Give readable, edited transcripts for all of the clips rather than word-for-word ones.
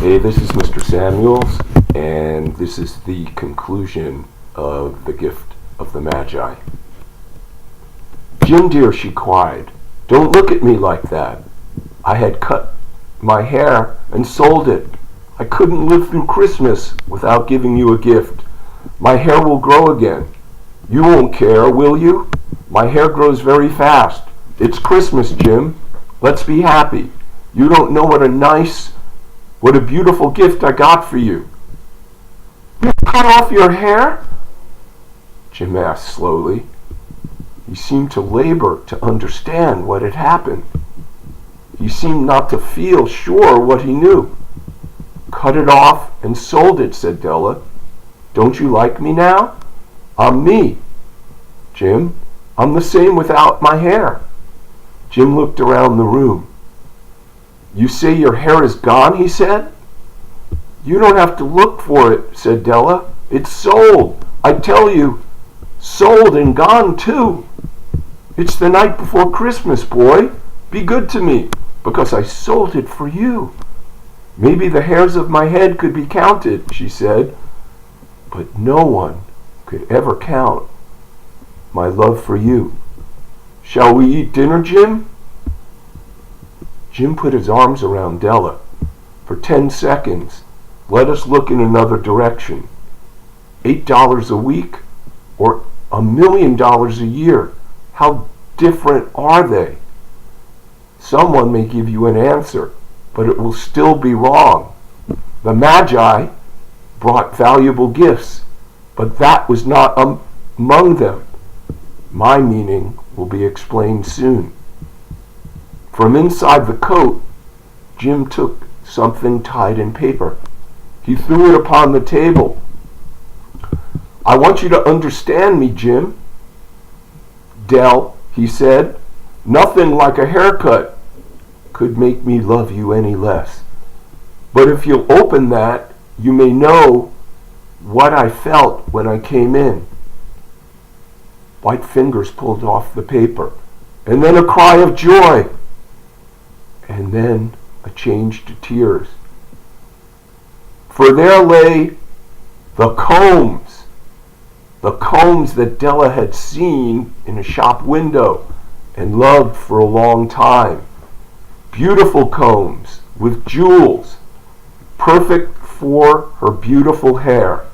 Hey, this is Mr. Samuels, and this is the conclusion of the gift of the Magi. "Jim dear," she cried, "don't look at me like that. I had cut my hair and sold it. I couldn't live through Christmas without giving you a gift. My hair will grow again. You won't care, will you? My hair grows very fast. It's Christmas, Jim. Let's be happy. You don't know what a beautiful gift I got for you." "You cut off your hair?" Jim asked slowly. He seemed to labor to understand what had happened. He seemed not to feel sure what he knew. "Cut it off and sold it," said Della. "Don't you like me now? I'm me, Jim. I'm the same without my hair." Jim looked around the room. "You say your hair is gone?" he said. "You don't have to look for it," said Della. "It's sold. I tell you, sold and gone too. It's the night before Christmas, boy. Be good to me, because I sold it for you. Maybe the hairs of my head could be counted," she said, "but no one could ever count my love for you. Shall we eat dinner, Jim?" Jim put his arms around Della. "For 10 seconds, let us look in another direction. $8 a week or $1,000,000 a year? How different are they? Someone may give you an answer, but it will still be wrong. The Magi brought valuable gifts, but that was not among them. My meaning will be explained soon." From inside the coat, Jim took something tied in paper. He threw it upon the table. "I want you to understand me, Jim. Dell," he said, "nothing like a haircut could make me love you any less. But if you'll open that, you may know what I felt when I came in." White fingers pulled off the paper, and then a cry of joy, and then a change to tears. For there lay the combs that Della had seen in a shop window and loved for a long time. Beautiful combs with jewels, perfect for her beautiful hair.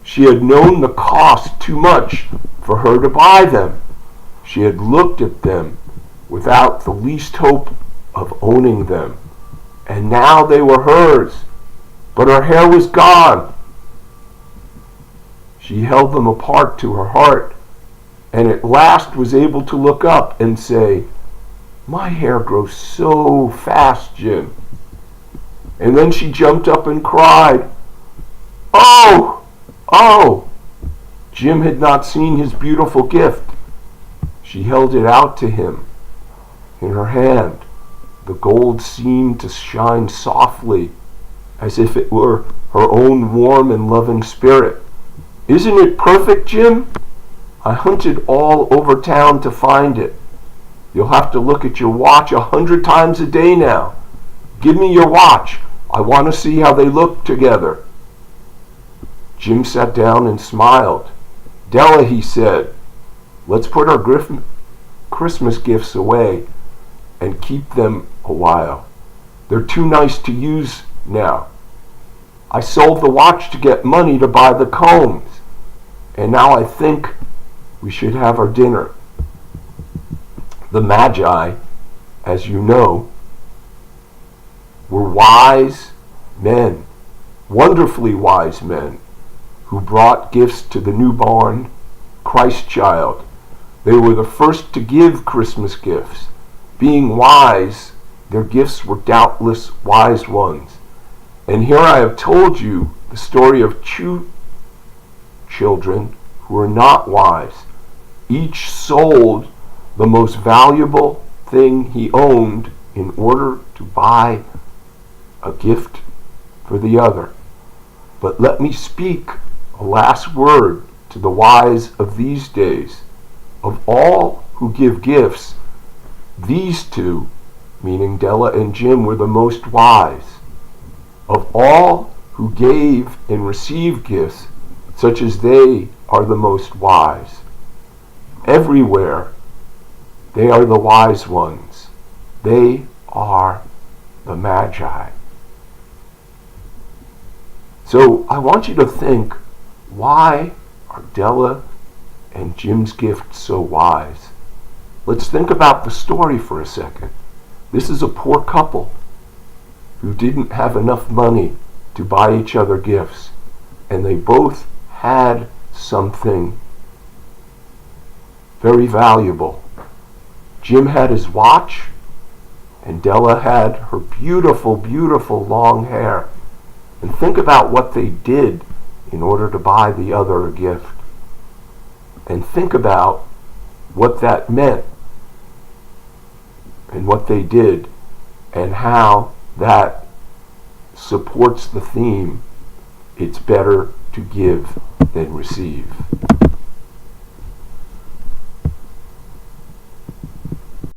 She had known the cost too much for her to buy them. She had looked at them without the least hope of owning them, and now they were hers, but her hair was gone. She held them apart to her heart, and at last was able to look up and say, "My hair grows so fast, Jim." And then she jumped up and cried, "Oh, oh!" Jim had not seen his beautiful gift. She held it out to him in her hand. The gold seemed to shine softly, as if it were her own warm and loving spirit. "Isn't it perfect, Jim? I hunted all over town to find it. You'll have to look at your watch 100 times a day now. Give me your watch. I want to see how they look together." Jim sat down and smiled. "Della," he said, "let's put our Christmas gifts away and keep them a while. They're too nice to use now. I sold the watch to get money to buy the combs, and now I think we should have our dinner." The Magi, as you know, were wise men, wonderfully wise men, who brought gifts to the newborn Christ child. They were the first to give Christmas gifts. Being wise, their gifts were doubtless wise ones. And here I have told you the story of two children who were not wise. Each sold the most valuable thing he owned in order to buy a gift for the other. But let me speak a last word to the wise of these days. Of all who give gifts, these two, meaning Della and Jim, were the most wise. Of all who gave and received gifts, such as they are the most wise. Everywhere they are the wise ones. They are the Magi. So I want you to think, why are Della and Jim's gifts so wise? Let's think about the story for a second. This is a poor couple who didn't have enough money to buy each other gifts, and they both had something very valuable. Jim had his watch, and Della had her beautiful, beautiful long hair. And think about what they did in order to buy the other a gift. And think about what that meant and what they did and how that supports the theme, it's better to give than receive.